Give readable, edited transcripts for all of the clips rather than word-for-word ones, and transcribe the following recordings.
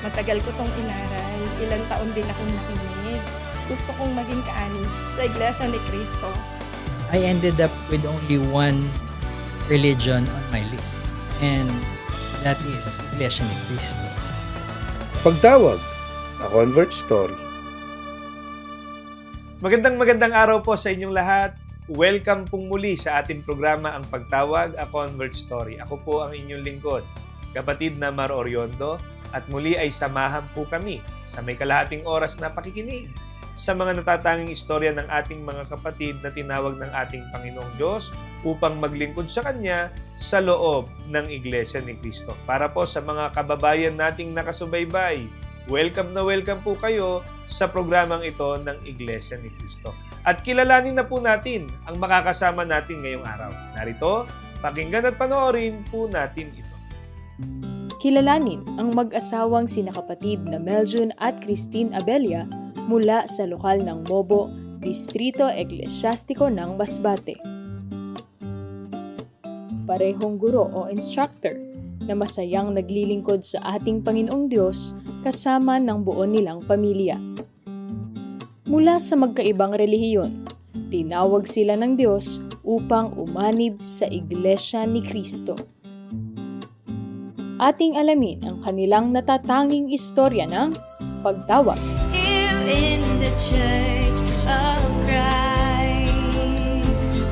Matagal ko tong inaral, ilang taon din akong nakinig. Gusto kong maging kaani sa Iglesia ni Cristo. I ended up with only one religion on my list, and that is Iglesia ni Cristo. Pagtawag, A Convert Story. Magandang araw po sa inyong lahat. Welcome pong muli sa ating programa Ang Pagtawag, A Convert Story. Ako po ang inyong lingkod, kapatid na Mar Oriondo, at muli ay samahan po kami sa may kalahating oras na pakikinig sa mga natatanging istorya ng ating mga kapatid na tinawag ng ating Panginoong Diyos upang maglingkod sa Kanya sa loob ng Iglesia ni Cristo. Para po sa mga kababayan nating nakasubaybay, welcome na welcome po kayo sa programang ito ng Iglesia ni Cristo. At kilalanin na po natin ang makakasama natin ngayong araw. Narito, pakinggan at panoorin po natin ito. Kilalanin ang mag-asawang sinakapatid na Meljun at Christine Abella mula sa lokal ng Mobo, Distrito Eklesyastiko ng Masbate. Parehong guro o instructor na masayang naglilingkod sa ating Panginoong Diyos kasama ng buo nilang pamilya. Mula sa magkaibang relihiyon, tinawag sila ng Diyos upang umanib sa Iglesia ni Cristo. Ating alamin ang kanilang natatanging istorya ng pagtawag. In the Church of Christ,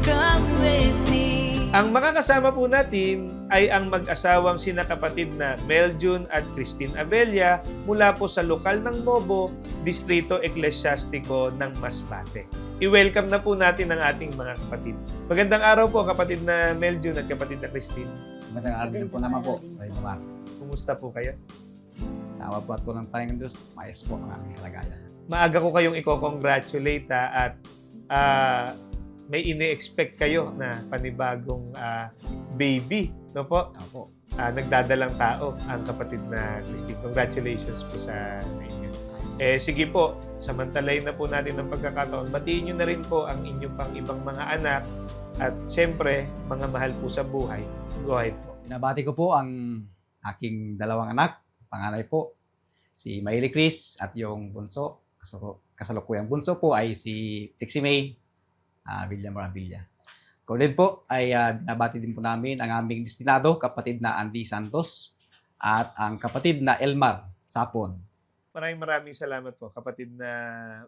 come with me. Ang makakasama po natin ay ang mag-asawang sinakapatid na Meljun at Christine Abella mula po sa lokal ng Mobo, Distrito Eklesyastiko ng Masbate. I-welcome na po natin ang ating mga kapatid. Magandang araw po kapatid na Meljun at kapatid na Christine. Magandang araw din po naman po. Kumusta po kayo? Sa awa po at po ng Panginoon Diyos, maayos po ang aming kalagayan. Maaga ko kayong i-congratulate at may ini-expect kayo na panibagong baby, no po? Opo. Nagdadalang tao ang kapatid na Christine. Congratulations po sa inyo. Sige po, samantalayin na po natin ang pagkakataon. Batiin nyo na rin po ang inyong pang ibang mga anak at siyempre, mga mahal po sa buhay. Go ahead po. Binabati ko po ang aking dalawang anak. Panganay po, si Mayley Chris at yung bunso. Kasalukuyang bunso po ay si Trixie May Villa Maravilla. Ko din po ay binabati din po namin ang aming destinado, kapatid na Andy Santos at ang kapatid na Elmar Sapon. Maraming salamat po, kapatid na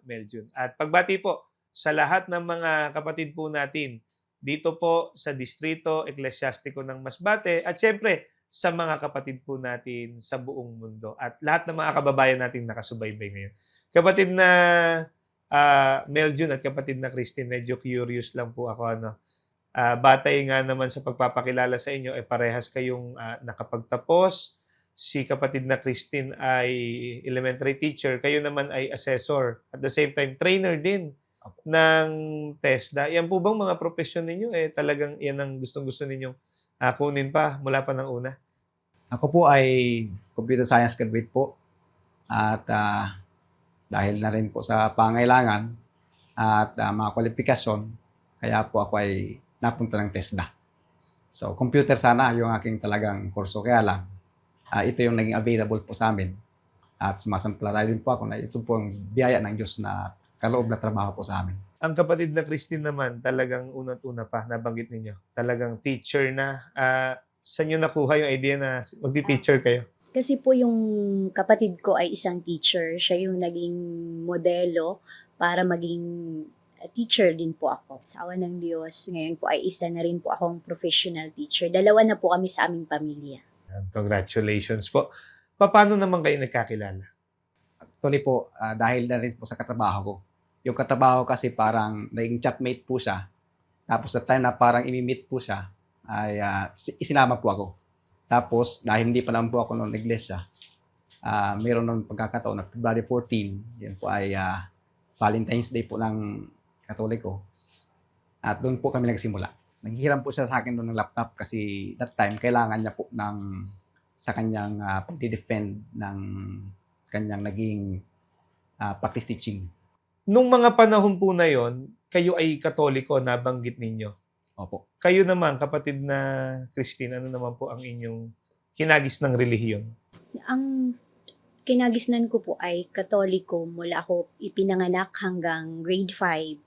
Meljun. At pagbati po sa lahat ng mga kapatid po natin dito po sa Distrito Eklesyastiko ng Masbate at siyempre sa mga kapatid po natin sa buong mundo at lahat ng mga kababayan natin nakasubaybay ngayon. Kapatid na Meljun at kapatid na Christine, medyo curious lang po ako. Batay nga naman sa pagpapakilala sa inyo, parehas kayong nakapagtapos. Si kapatid na Christine ay elementary teacher, kayo naman ay assessor. At the same time, trainer din ng TESDA. Yan po bang mga profesyon ninyo? Talagang yan ang gustong-gusto ninyong kunin pa mula pa ng una? Ako po ay computer science graduate po at dahil na rin po sa pangailangan at mga kwalifikasyon, kaya po ako ay napunta ng TESDA. So, computer sana yung aking talagang kurso. Kaya lang, ito yung naging available po sa amin. At sumasampalataya din po ako na ito po ang biyaya ng Diyos na kaloob na trabaho po sa amin. Ang kapatid na Christine naman, talagang unang-una pa, nabanggit ninyo, talagang teacher na. Saan nyo nakuha yung idea na magti-teacher kayo? Kasi po yung kapatid ko ay isang teacher. Siya yung naging modelo para maging teacher din po ako. Sa awa ng Diyos, ngayon po ay isa na rin po akong professional teacher. Dalawa na po kami sa aming pamilya. Congratulations po. Paano naman kayo nagkakilala? Actually po, dahil na rin po sa katrabaho ko. Yung katrabaho kasi parang naging chatmate po siya. Tapos sa time na parang imi-meet po siya, ay isinama po ako. Tapos, dahil hindi pa naman po ako noong iglesia, mayroon ng pagkakataon na February 14, yun po ay Valentine's Day po ng Katoliko. At doon po kami nagsimula. Naghihiram po siya sa akin doon ng laptop kasi that time, kailangan niya po sa kanyang pag-defend ng kanyang naging practice teaching. Nung mga panahon po na yon, kayo ay Katoliko, nabanggit ninyo. Opo. Kayo naman, kapatid na Christine, ano naman po ang inyong kinagis ng relihiyon? Ang kinagisnan ko po ay Katoliko mula ako ipinanganak hanggang grade 5.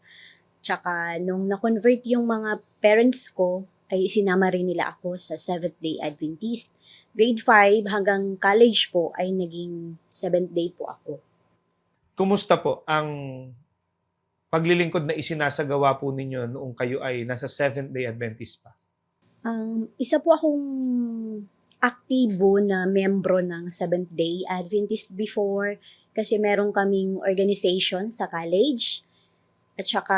Tsaka nung na-convert yung mga parents ko, ay isinama rin nila ako sa Seventh-day Adventist. Grade 5 hanggang college po ay naging Seventh-day po ako. Kumusta po ang paglilingkod na isinasagawa po ninyo noong kayo ay nasa Seventh-day Adventist pa? Isa po akong aktibo na membro ng Seventh-day Adventist before kasi meron kaming organization sa college at saka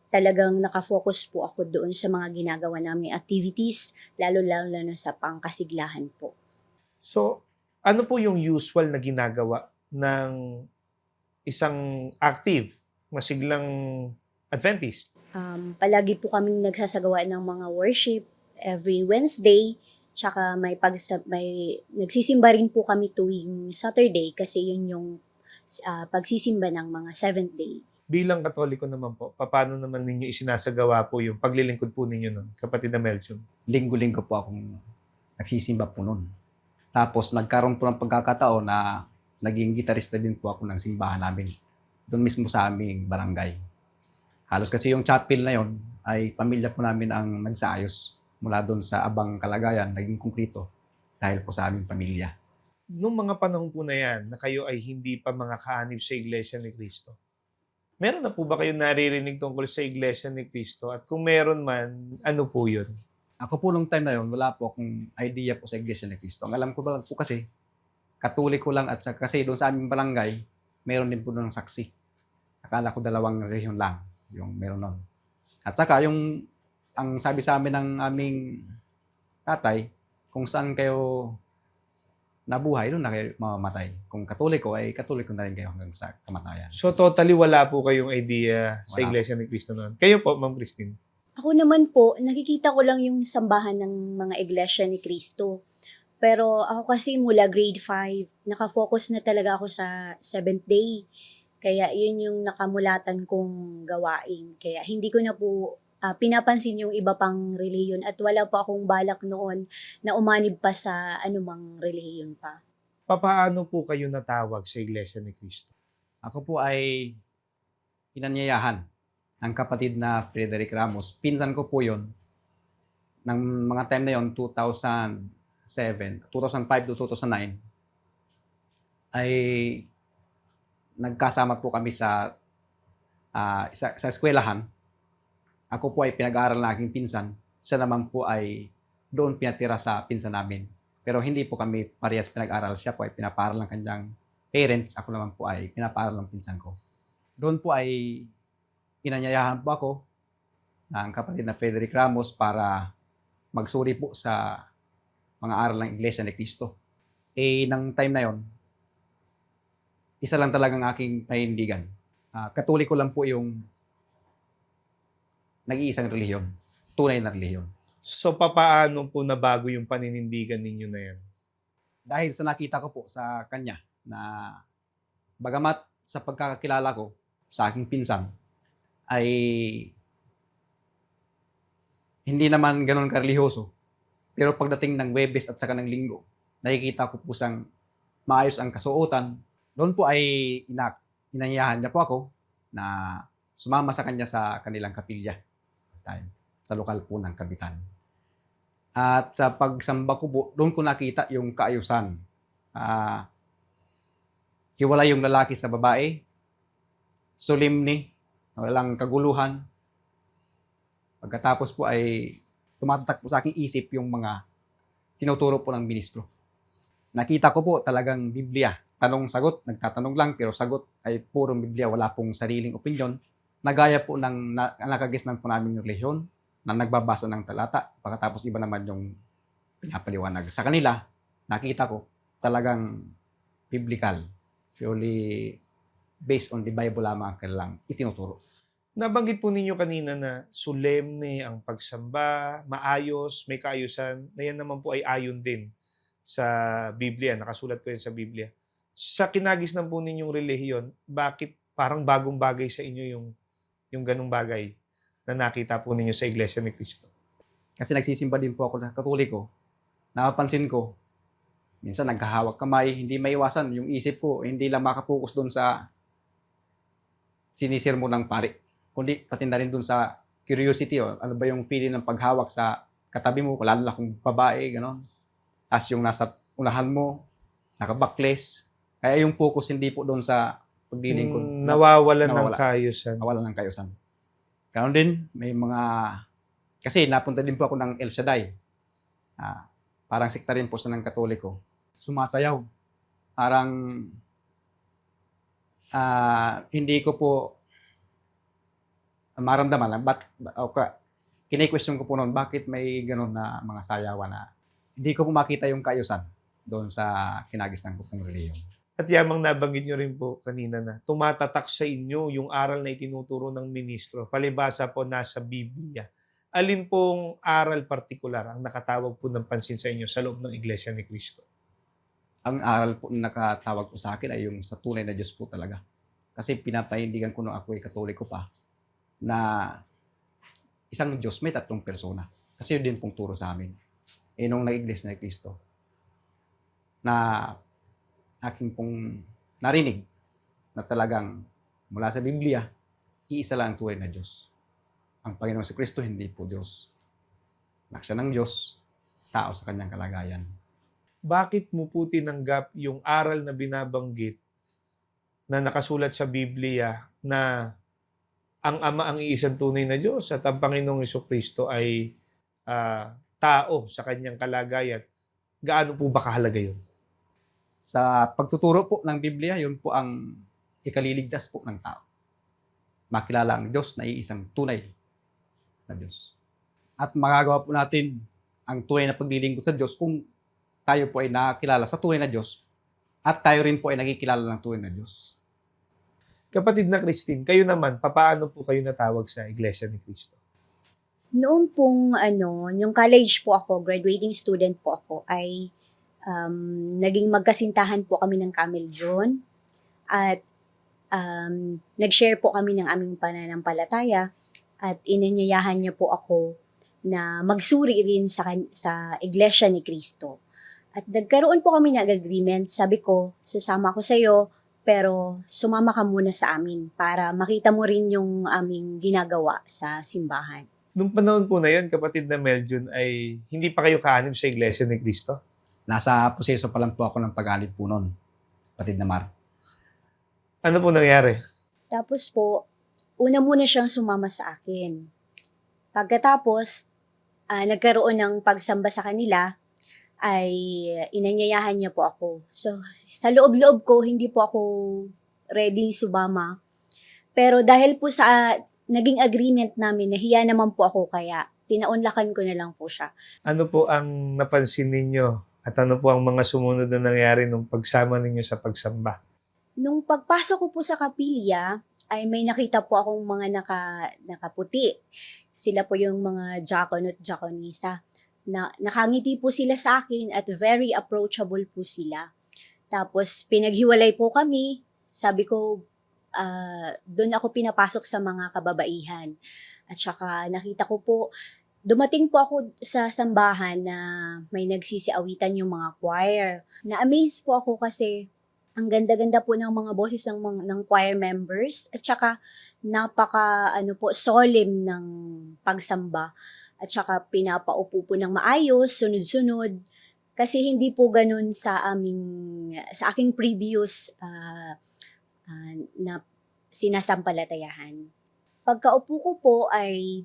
talagang nakafocus po ako doon sa mga ginagawa naming activities, lalo-lalo na sa pangkasiglahan po. So, ano po yung usual na ginagawa ng isang active, masiglang Adventist? Palagi po kaming nagsasagawa ng mga worship every Wednesday, tsaka may nagsisimba rin po kami tuwing Saturday kasi yun yung pagsisimba ng mga Seventh Day. Bilang Katoliko naman po, paano naman ninyo isinasagawa po yung paglilingkod po ninyo nun, kapatid na Melchon? Linggo-linggo po akong nagsisimba po noon. Tapos nagkaroon po ng pagkakataon na naging gitarista din po ako ng simbahan namin. Doon mismo sa aming barangay. Halos kasi yung chapel na yon ay pamilya po namin ang nagsaayos mula doon sa abang kalagayan, naging konkrito dahil po sa aming pamilya. Nung mga panahon po na yan, na kayo ay hindi pa mga kaanib sa Iglesia ni Cristo, meron na po ba kayong naririnig tungkol sa Iglesia ni Cristo? At kung meron man, ano po yun? Ako po nung time na yon, wala po akong idea po sa Iglesia ni Cristo. Ang alam ko lang po kasi, Katoliko lang at kasi doon sa aming barangay, meron din po doon ng saksi. Akala ko 2 relihiyon lang yung meron nun. At saka yung, ang sabi sa amin ng aming tatay, kung saan kayo nabuhay, doon na kayo mamamatay. Kung Katoliko, ay Katoliko na rin kayo hanggang sa kamatayan. So totally wala po kayong idea sa Wala Iglesia ni Cristo noon. Kayo po, Ma'am Christine? Ako naman po, nakikita ko lang yung sambahan ng mga iglesia ni Cristo. Pero ako kasi mula grade 5, nakafocus na talaga ako sa Seventh Day. Kaya yun yung nakamulatan kong gawain. Kaya hindi ko na po pinapansin yung iba pang relihiyon at wala pa akong balak noon na umanib pa sa anumang relihiyon pa. Papaano po kayo natawag sa Iglesia ni Cristo? Ako po ay inanyayahan ng kapatid na Frederick Ramos. Pinsan ko po yon ng mga time na yon, 2005 to 2009, ay nagkasama po kami sa eskwelahan. Ako po ay pinag-aaral ng aking pinsan. Siya naman po ay doon pinatira sa pinsan namin. Pero hindi po kami parehas pinag-aaral. Siya po ay pinapaaral ng kanyang parents. Ako naman po ay pinapaaral ng pinsan ko. Doon po ay inanyayahan po ako ng kapatid na Frederick Ramos para magsuri po sa mga aral ng Iglesia ni Cristo. Nang time na yon, isa lang talagang aking panindigan. Katoliko lang po yung nag-iisang relihiyon. Tunay na relihiyon. So papaano po nabago yung paninindigan ninyo na yan? Dahil sa nakita ko po sa kanya na bagamat sa pagkakakilala ko sa aking pinsan ay hindi naman ganoon karelihiyoso. Pero pagdating ng Webes at saka ng Linggo, nakikita ko po siyang maayos ang kasuotan. Doon po ay inanyayahan niya po ako na sumama sa kanya sa kanilang kapilya sa lokal po ng Kabitan. At sa pagsamba ko po, doon ko nakita yung kaayusan. Hiwalay yung lalaki sa babae, solemne, walang kaguluhan. Pagkatapos po ay tumatatak po sa aking isip yung mga tinuturo po ng ministro. Nakita ko po talagang Biblia. Tanong-sagot, nagtatanong lang pero sagot ay purong Biblia, wala pong sariling opinyon. Nagaya po ng nakagisnan po namin yung relihiyon na nagbabasa ng talata. Pagkatapos iba naman yung pinapaliwanag. Sa kanila, nakita ko talagang biblical. Purely based on the Bible lamang kanilang itinuturo. Nabanggit po ninyo kanina na solemne ang pagsamba, maayos, may kaayusan, na yan naman po ay ayon din sa Biblia. Nakasulat po yan sa Biblia. Sa kinagisnan po ninyong relihiyon, bakit parang bagong bagay sa inyo yung ganung bagay na nakita po ninyo sa Iglesia ni Cristo? Kasi nagsisimba din po ako na Katoliko. Napapansin ko, Minsan nagkahawak kamay, hindi maiwasan. Yung isip ko, hindi lang makapokus doon sa sinisir mo ng pari, kundi pati na rin doon sa curiosity, ano ba yung feeling ng paghawak sa katabi mo, lalo na kung babae, gano'n. As yung nasa unahan mo, nakabackless. Kaya yung focus hindi po doon sa paglilingkod. Nawawalan ng nawawala. kaayusan. Nawala ng kayusan. Ganon din, may mga... Kasi napunta din po ako ng El Shaddai. Parang sekta rin po sa ng Katoliko. Sumasayaw. Parang hindi ko po maramdaman. Kine-question ko po noon, bakit may ganon na mga sayawan na hindi ko po makita yung kaayusan doon sa kinagisnan ko pong reliyon. At yamang nabanggit nyo rin po kanina na tumatatak sa inyo yung aral na itinuturo ng ministro. Palibasa po nasa Biblia. Alin pong aral partikular ang nakatawag po ng pansin sa inyo sa loob ng Iglesia ni Cristo? Ang aral po na nakatawag po sa akin ay yung sa tunay na Diyos po talaga. Kasi pinapahindigan ko nung ako ay Katoliko pa na isang Diyos may tatlong persona. Kasi yun din pong turo sa amin. Nung nag-Iglesia ni Cristo na aking pong narinig na talagang mula sa Biblia, iisa lang ang tunay na Diyos. Ang Panginoong si Kristo hindi po Diyos. Anak siya ng Diyos, tao sa kanyang kalagayan. Bakit mo po tinanggap yung aral na binabanggit na nakasulat sa Biblia na ang Ama ang iisang tunay na Diyos at ang Panginoong Kristo ay tao sa kanyang kalagayan? Gaano po ba kahalaga yun? Sa pagtuturo po ng Biblia, yun po ang ikaliligtas po ng tao. Makilala ang Diyos na iisang tunay na Diyos. At magagawa po natin ang tunay na paglilingkod sa Diyos kung tayo po ay nakilala sa tunay na Diyos at tayo rin po ay nakikilala ng tunay na Diyos. Kapatid na Christine, kayo naman, papaano po kayo natawag sa Iglesia ni Cristo? Noon pong yung college po ako, graduating student po ako, ay naging magkasintahan po kami ng Camel John at nag-share po kami ng aming pananampalataya at inanyayahan niya po ako na magsuri rin sa Iglesia ni Cristo. At nagkaroon po kami ng agreement. Sabi ko, sasama ko sa iyo, pero sumama ka muna sa amin para makita mo rin yung aming ginagawa sa simbahan. Nung panahon po na yun, kapatid na Meljun, ay hindi pa kayo kaanib sa Iglesia ni Cristo? Nasa proseso pa lang po ako ng pag-alip po noon, kapatid na Mar. Ano po nangyari? Tapos po, una muna siyang sumama sa akin. Pagkatapos, nagkaroon ng pagsamba sa kanila, ay inanyayahan niya po ako. So, sa loob-loob ko, hindi po ako ready sumama. Pero dahil po sa naging agreement namin, nahiya naman po ako kaya pinaunlakan ko na lang po siya. Ano po ang napansin ninyo? At ano po ang mga sumunod na nangyari nung pagsama ninyo sa pagsamba? Nung pagpasok ko po sa kapilya, ay may nakita po akong mga nakaputi. Sila po yung mga diakon at diakonisa. Nakangiti po sila sa akin at very approachable po sila. Tapos pinaghiwalay po kami. Sabi ko, doon ako pinapasok sa mga kababaihan. At saka nakita ko po, dumating po ako sa sambahan na may nagsisiawitan yung mga choir. Na-amaze po ako kasi ang ganda-ganda po ng mga boses ng choir members at saka solemn ng pagsamba. At saka pinapaupo po ng maayos, sunod-sunod. Kasi hindi po ganun sa aking previous na sinasampalatayahan. Pagkaupo ko po ay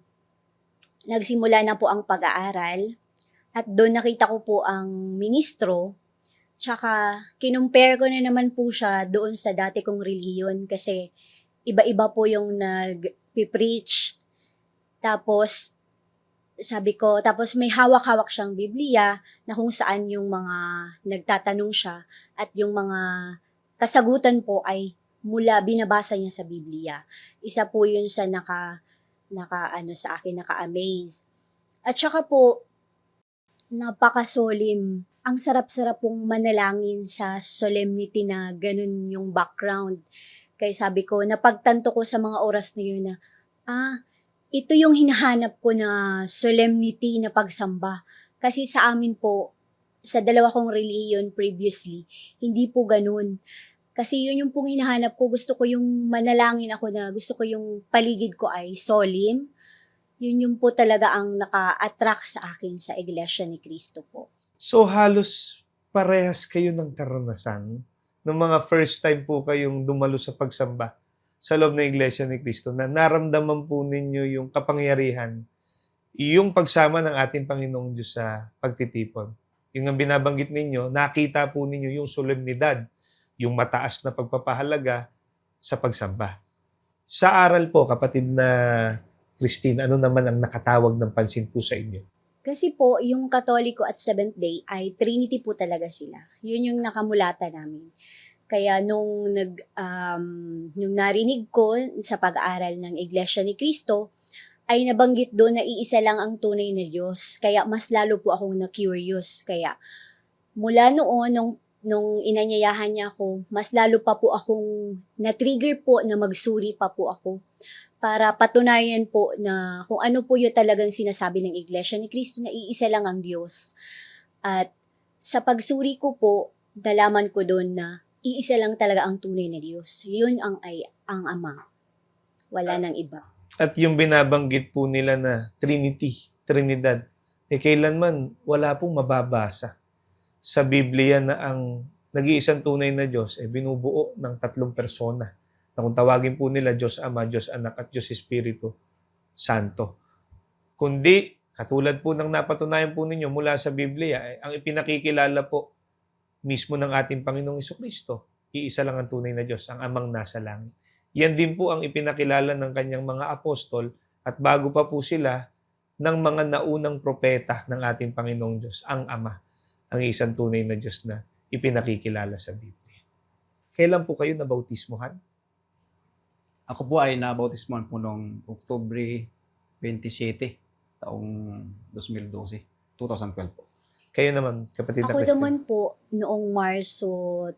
nagsimula na po ang pag-aaral at doon nakita ko po ang ministro. Tsaka kinumpare ko na naman po siya doon sa dati kong relihiyon kasi iba-iba po yung nag-preach. Tapos sabi ko, tapos may hawak-hawak siyang Biblia na kung saan yung mga nagtatanong siya at yung mga kasagutan po ay mula binabasa niya sa Biblia. Isa po yun sa sa akin, naka-amaze. At saka po, napakasolim. Ang sarap-sarap pong manalangin sa solemnity na ganun yung background. Kaya sabi ko, napagtanto ko sa mga oras na yun na, ito yung hinahanap ko na solemnity na pagsamba. Kasi sa amin po, sa dalawa kong relihiyon previously, hindi po ganun. Kasi yun yung pong hinahanap ko. Gusto ko yung manalangin ako na gusto ko yung paligid ko ay solemn. Yun yung po talaga ang naka-attract sa akin sa Iglesia ni Cristo po. So halos parehas kayo ng karanasan ng mga first time po kayong dumalo sa pagsamba sa loob ng Iglesia ni Cristo na naramdaman po ninyo yung kapangyarihan, yung pagsama ng ating Panginoong Diyos sa pagtitipon. Yung ang binabanggit ninyo, nakita po ninyo yung solemnidad, yung mataas na pagpapahalaga sa pagsamba. Sa aral po, kapatid na Christine, ano naman ang nakatawag ng pansin po sa inyo? Kasi po, yung Katoliko at Seventh Day ay Trinity po talaga sila. Yun yung nakamulata namin. Kaya nung narinig ko sa pag-aaral ng Iglesia ni Cristo, ay nabanggit doon na iisa lang ang tunay na Diyos. Kaya mas lalo po akong na-curious. Kaya mula noon, nung inanyayahan niya ako, mas lalo pa po akong na-trigger po na magsuri pa po ako para patunayan po na kung ano po yung talagang sinasabi ng Iglesia ni Cristo na iisa lang ang Diyos. At sa pagsuri ko po, nalaman ko doon na iisa lang talaga ang tunay na Diyos. Yun ang Ama. Wala nang iba. At yung binabanggit po nila na Trinity, Trinidad, kailanman wala pong mababasa sa Biblia na ang nag-iisang tunay na Diyos binubuo ng 3 persona. Na kung tawagin po nila Diyos Ama, Diyos Anak at Diyos Espiritu Santo. Kundi, katulad po ng napatunayan po ninyo mula sa Biblia, ang ipinakikilala po mismo ng ating Panginoong Jesucristo. Iisa lang ang tunay na Diyos, ang Amang nasa langit. Yan din po ang ipinakilala ng kanyang mga apostol at bago pa po sila ng mga naunang propeta ng ating Panginoong Diyos, ang Ama, ang isang tunay na Diyos na ipinakikilala sa Biblia. Kailan po kayo nabautismohan? Ako po ay nabautismohan po noong Oktubre 27, taong 2012 po. Kayo naman, kapatid na Ako Christine. naman po, noong Marso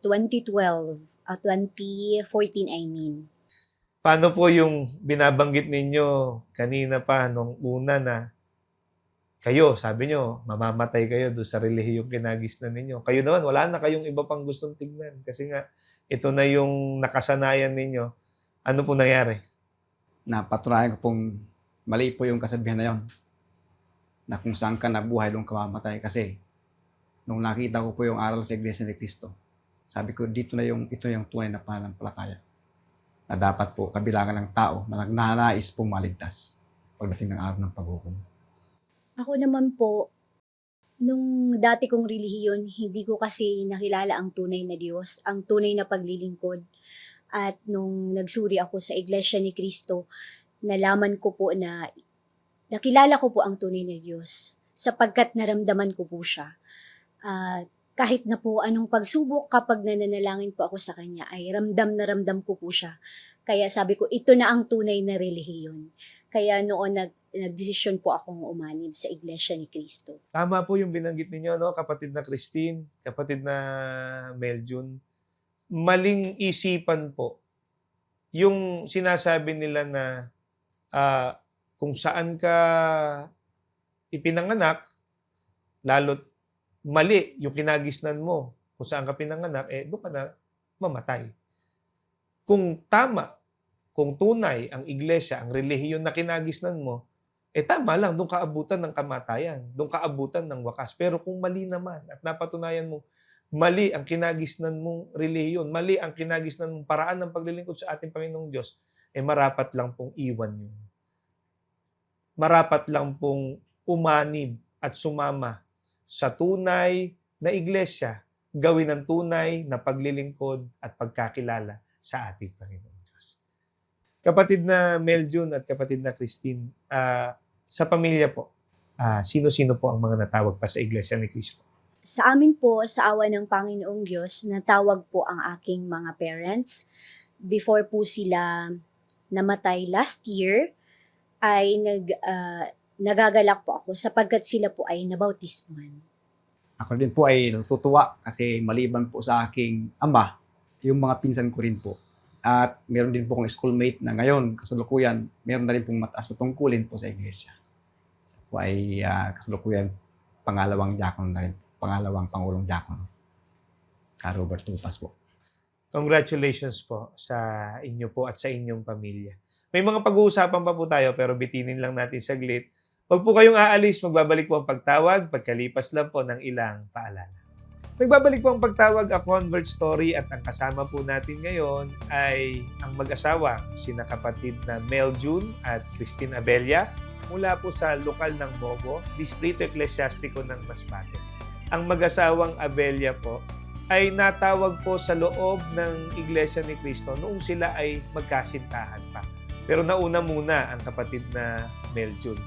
2012, 2014 I mean. Paano po yung binabanggit ninyo kanina pa nung una na kayo, sabi nyo, mamamatay kayo doon sa relihiyong kinagisnan ninyo. Kayo naman, wala na kayong iba pang gustong tignan. Kasi nga, ito na yung nakasanayan ninyo. Ano po nangyari? Napatunayan ko pong mali po yung kasabihan na yon, na kung saan ka nabuhay, doon ka mamatay. Kasi nung nakita ko po yung aral sa Iglesia ni Cristo, sabi ko, ito yung tunay na pananampalataya na dapat po kabilangan ng tao na nagnanais pong maligtas pagdating ng araw ng paghukom. Ako naman po, nung dati kong relihiyon, hindi ko kasi nakilala ang tunay na Diyos, ang tunay na paglilingkod. At nung nagsuri ako sa Iglesia ni Cristo, nalaman ko po na nakilala ko po ang tunay na Diyos sapagkat naramdaman ko po siya. Kahit na po anong pagsubok, kapag nananalangin po ako sa Kanya, ay ramdam na ramdam ko po siya. Kaya sabi ko, ito na ang tunay na relihiyon. Kaya noon nagdesisyon po akong umanib sa Iglesia ni Cristo. Tama po yung binanggit ninyo, no? Kapatid na Christine, kapatid na Meljun. Maling isipan po yung sinasabi nila na kung saan ka ipinanganak, lalo't mali yung kinagisnan mo kung saan ka pinanganak, doon ka na mamatay. Kung tama, kung tunay ang iglesia, ang relihiyon na kinagisnan mo, tama lang, doon ka abutan ng kamatayan, doon ka abutan ng wakas. Pero kung mali naman at napatunayan mo, mali ang kinagisnan mong relihiyon, mali ang kinagisnan mong paraan ng paglilingkod sa ating Panginoong Diyos, marapat lang pong iwan yun. Marapat lang pong umanib at sumama sa tunay na iglesia, gawin ang tunay na paglilingkod at pagkakilala sa ating Panginoong Diyos. Kapatid na Meljun at kapatid na Christine, sa pamilya po, sino-sino po ang mga natawag pa sa Iglesia ni Cristo? Sa amin po, sa awa ng Panginoong Diyos, natawag po ang aking mga parents. Before po sila namatay last year, ay nagagalak po ako sapagkat sila po ay nabautismuhan. Ako din po ay natutuwa kasi maliban po sa aking ama, yung mga pinsan ko rin po. At meron din po akong schoolmate na ngayon, kasalukuyan, meron na rin pong mataas na tungkulin po sa iglesia. Po ay kasalukuyan pangalawang diakon na rin. pangalawang Pangulong Diakono. Robert Tupas po. Congratulations po sa inyo po at sa inyong pamilya. May mga pag-uusapan pa po tayo pero bitinin lang natin saglit. Huwag po kayong aalis, magbabalik po ang pagtawag pagkalipas lang po ng ilang paalala. Magbabalik po ang pagtawag, A Convert Story, at ang kasama po natin ngayon ay ang mag-asawa, sina kapatid na Mel June at Christine Abella mula po sa lokal ng Mogo, Distrito Eclesiastiko ng Masbate. Ang mag-asawang Abella po ay natawag po sa loob ng Iglesia ni Cristo noong sila ay magkasintahan pa. Pero nauna muna ang kapatid na Mel June.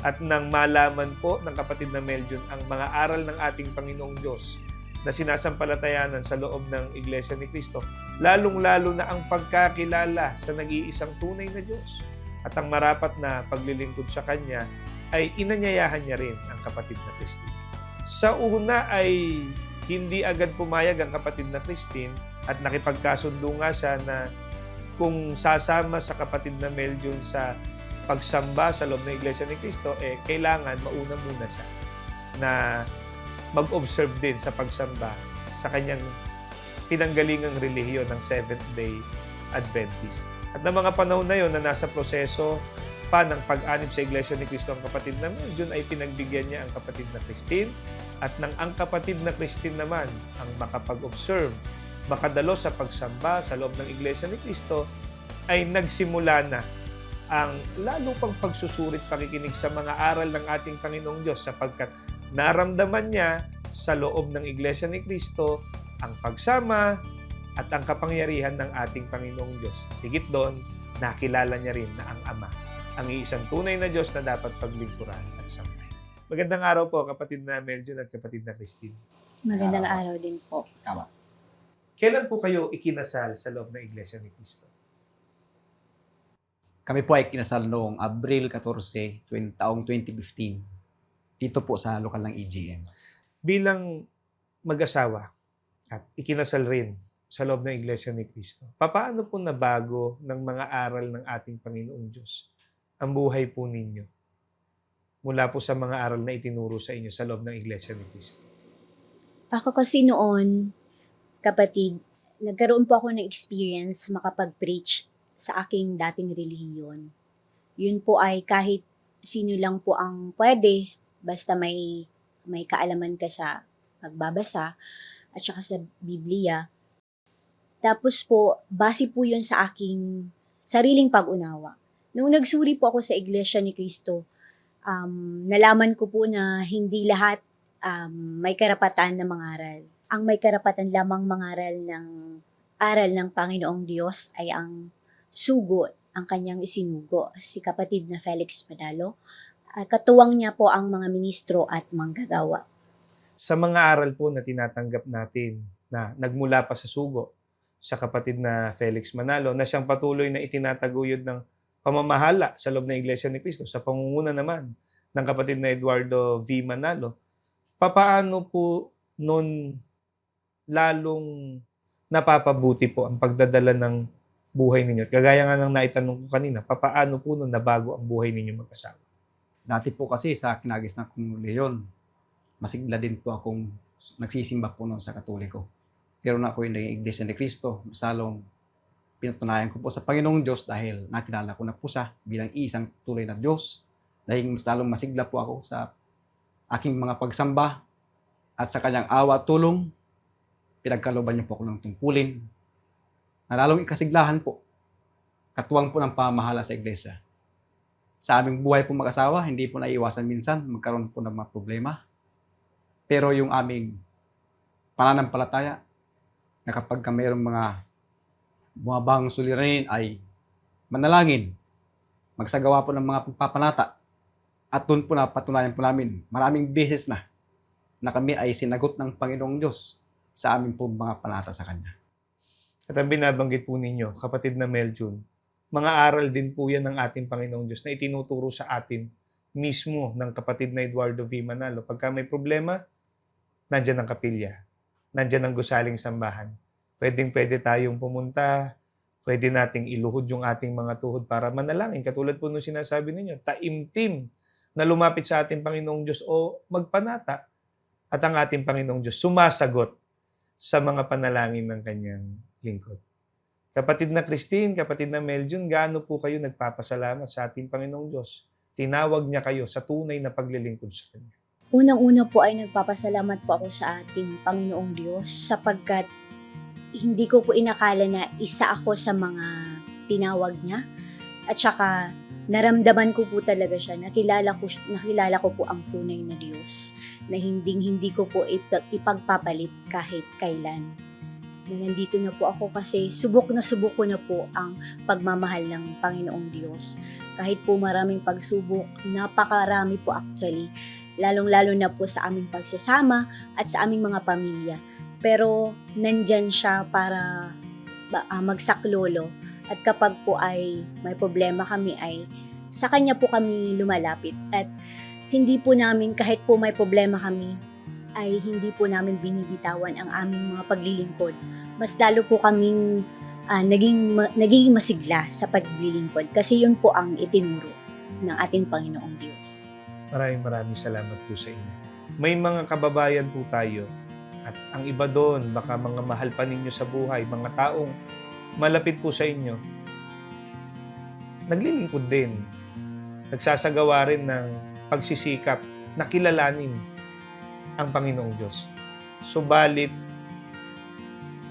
At nang malaman po ng kapatid na Mel June ang mga aral ng ating Panginoong Diyos na sinasampalatayanan sa loob ng Iglesia ni Cristo, lalong-lalo na ang pagkakilala sa nag-iisang tunay na Diyos at ang marapat na paglilingkod sa Kanya, ay inanyayahan niya rin ang kapatid na Christine. Sa una ay hindi agad pumayag ang kapatid na Christine at nakipagkasundo nga siya na kung sasama sa kapatid na Mel June sa pagsamba sa loob ng Iglesia ni Cristo, kailangan mauna muna siya na mag-observe din sa pagsamba sa kanyang pinanggalingang relihiyon ng Seventh-day Adventist. At ng mga panahon na yon na nasa proseso pa ng pag-anib sa Iglesia ni Cristo ang kapatid na Mel June, ay pinagbigyan niya ang kapatid na Christine, at nang ang kapatid na Christine naman ang makapag-observe, makadalo sa pagsamba sa loob ng Iglesia ni Cristo, ay nagsimula na ang lalo pang pagsusurit pakikinig sa mga aral ng ating Panginoong Diyos, sapagkat naramdaman niya sa loob ng Iglesia ni Cristo ang pagsama at ang kapangyarihan ng ating Panginoong Diyos. Higit doon, nakilala niya rin na ang Ama, ang iisang tunay na Diyos na dapat paglingkuran at sambahin. Magandang araw po, kapatid na Mel June at kapatid na Christine. Magandang araw din po. Tama. Kailan po kayo ikinasal sa loob ng Iglesia ni Cristo? Kami po ay kinasal noong Abril 14, taong 2015. Dito po sa lokal ng EGM. Bilang mag-asawa at ikinasal rin sa loob ng Iglesia ni Cristo, papaano po nabago ng mga aral ng ating Panginoong Diyos ang buhay po ninyo mula po sa mga aral na itinuro sa inyo sa loob ng Iglesia ni Cristo? Ako kasi noon, kapatid, nagkaroon po ako ng experience makapag-preach sa aking dating relihiyon. Yun po ay kahit sino lang po ang pwede, basta may kaalaman ka sa pagbabasa at saka sa Biblia. Tapos po, base po yun sa aking sariling pag-unawa. Nung nagsuri po ako sa Iglesia ni Cristo, nalaman ko po na hindi lahat may karapatan na mangaral. Ang may karapatan lamang mangaral ng aral ng Panginoong Diyos ay ang sugo, ang kanyang isinugo, si kapatid na Felix Manalo. Katuwang niya po ang mga ministro at manggagawa. Sa mga aral po na tinatanggap natin na nagmula pa sa sugo, sa kapatid na Felix Manalo, na siyang patuloy na itinataguyod ng pamamahala sa loob ng Iglesia ni Cristo, sa pangunguna naman ng kapatid na Eduardo V. Manalo, papaano po nun lalong napapabuti po ang pagdadala ng buhay ninyo? At kagaya nga ng naitanong ko kanina, papaano po nun nabago ang buhay ninyo mag-asawa? Dati po kasi sa kinagis na kong relihiyon, masigla din po akong nagsisimba po noon sa Katoliko. Pero na ako yung naging Iglesia ni Cristo, masalong pinatunayan ko po sa Panginoong Diyos dahil nakilala ko na po siya bilang isang tunay na Diyos. Dahil mas lalong masigla po ako sa aking mga pagsamba at sa kanyang awa at tulong, pinagkalooban niya po ako ng tungkulin na lalong ikasiglahan po, katuwang po ng pamahala sa Iglesia. Sa aming buhay po mag-asawa, hindi po naiiwasan minsan magkaroon po ng mga problema. Pero yung aming pananampalataya, na kapag mayroong mga bumabang suliranin ay manalangin, magsagawa po ng mga pagpapanata. At doon po napatunayan po namin, maraming beses na kami ay sinagot ng Panginoong Diyos sa aming po mga panata sa Kanya. At ang binabanggit po ninyo, kapatid na Mel June, mga aral din po yan ng ating Panginoong Diyos na itinuturo sa atin mismo ng kapatid na Eduardo V. Manalo. Pagka may problema, nandyan ang kapilya, nandyan ang gusaling sambahan. Pwedeng-pwede tayong pumunta, pwede nating iluhod yung ating mga tuhod para manalangin. Katulad po nung sinasabi ninyo, taimtim na lumapit sa ating Panginoong Diyos o magpanata at ang ating Panginoong Diyos sumasagot sa mga panalangin ng kanyang lingkod. Kapatid na Christine, kapatid na Meljun, gaano po kayo nagpapasalamat sa ating Panginoong Diyos? Tinawag niya kayo sa tunay na paglilingkod sa Kanya. Unang-una po ay nagpapasalamat po ako sa ating Panginoong Diyos sapagkat hindi ko po inakala na isa ako sa mga tinawag niya at saka naramdaman ko po talaga siya, nakilala ko po ang tunay na Diyos na hindi ko po ipagpapalit kahit kailan. Na nandito na po ako kasi subok ko na po ang pagmamahal ng Panginoong Diyos. Kahit po maraming pagsubok, napakarami po actually, lalong-lalo na po sa aming pagsasama at sa aming mga pamilya. Pero nandyan siya para magsaklolo at kapag po ay may problema kami ay sa Kanya po kami lumalapit at hindi po namin kahit po may problema kami ay hindi po namin binibitawan ang aming mga paglilingkod. Mas lalo po kaming naging masigla sa paglilingkod kasi yun po ang itinuro ng ating Panginoong Diyos. Maraming salamat po sa inyo. May mga kababayan po tayo at ang iba doon, baka mga mahal pa ninyo sa buhay, mga taong malapit po sa inyo, naglilingkod din. Nagsasagawa rin ng pagsisikap na kilalanin ang Panginoong Diyos. Subalit,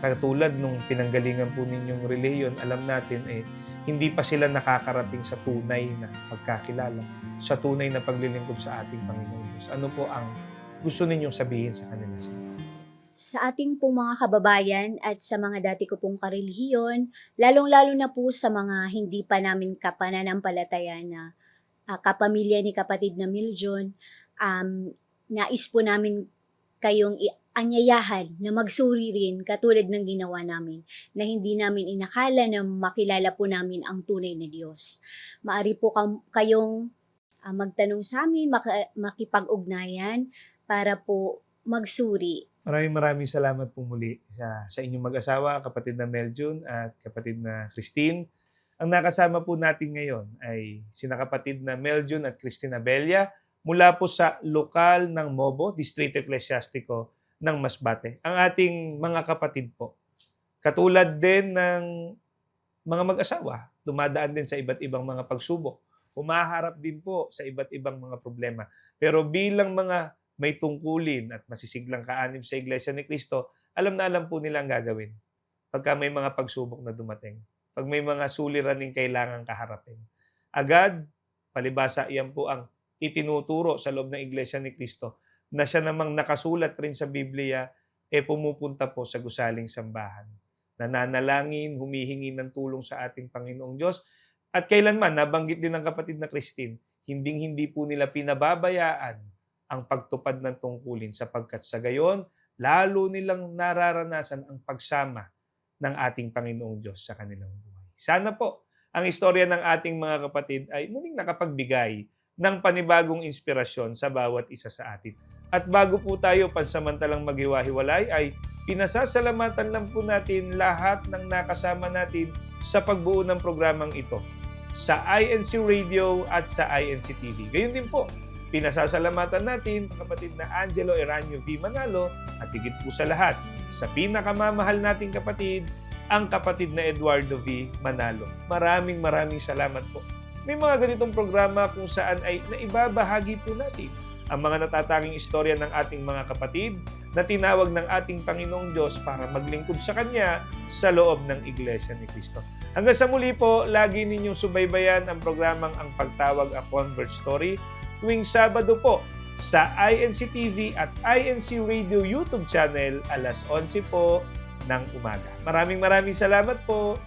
katulad nung pinanggalingan po ninyong relihiyon, alam natin hindi pa sila nakakarating sa tunay na pagkakilala, sa tunay na paglilingkod sa ating Panginoong Diyos. Ano po ang gusto ninyong sabihin sa kanila? Sa ating pong mga kababayan at sa mga dati ko pong karelihiyon, lalong-lalo na po sa mga hindi pa namin kapananampalataya na kapamilya ni kapatid na Meljun, nais po namin kayong anyayahan na magsuri rin katulad ng ginawa namin na hindi namin inakala na makilala po namin ang tunay na Diyos. Maari po kayong magtanong sa amin, makipag-ugnayan para po magsuri. Maraming salamat po muli sa inyong mag-asawa, kapatid na Meljun at kapatid na Christine. Ang nakasama po natin ngayon ay sina kapatid na Meljun at Christine Abella mula po sa lokal ng Mobo, Distrito Eclesiastico ng Masbate. Ang ating mga kapatid po, katulad din ng mga mag-asawa, dumadaan din sa iba't ibang mga pagsubok. Humaharap din po sa iba't ibang mga problema. Pero bilang mga may tungkulin at masisiglang kaanib sa Iglesia ni Cristo, alam na alam po nila ang gagawin pagka may mga pagsubok na dumating. Pag may mga suliraning kailangang kaharapin. Agad, palibasa, iyan po ang itinuturo sa loob ng Iglesia ni Cristo na siya namang nakasulat rin sa Biblia, pumupunta po sa gusaling sambahan. Nananalangin, humihingi ng tulong sa ating Panginoong Diyos. At kailanman, nabanggit din ng kapatid na Christine, hindi po nila pinababayaan ang pagtupad ng tungkulin sapagkat sa gayon, lalo nilang nararanasan ang pagsama ng ating Panginoong Diyos sa kanilang buhay. Sana po, ang istorya ng ating mga kapatid ay muling nakapagbigay ng panibagong inspirasyon sa bawat isa sa atin. At bago po tayo pansamantalang maghiwa-hiwalay, ay pinasasalamatan lang po natin lahat ng nakasama natin sa pagbuo ng programang ito sa INC Radio at sa INC TV. Gayon din po, pinasasalamatan natin ang kapatid na Angelo Eranio V. Manalo at higit po sa lahat, sa pinakamamahal nating kapatid, ang kapatid na Eduardo V. Manalo. Maraming salamat po. May mga ganitong programa kung saan ay naibabahagi po natin ang mga natatanging istorya ng ating mga kapatid na tinawag ng ating Panginoong Diyos para maglingkod sa Kanya sa loob ng Iglesia ni Cristo. Hanggang sa muli po, lagi ninyong subaybayan ang programang Ang Pagtawag, A Convert Story tuwing Sabado po sa INC TV at INC Radio YouTube channel alas 11 po ng umaga. Maraming salamat po.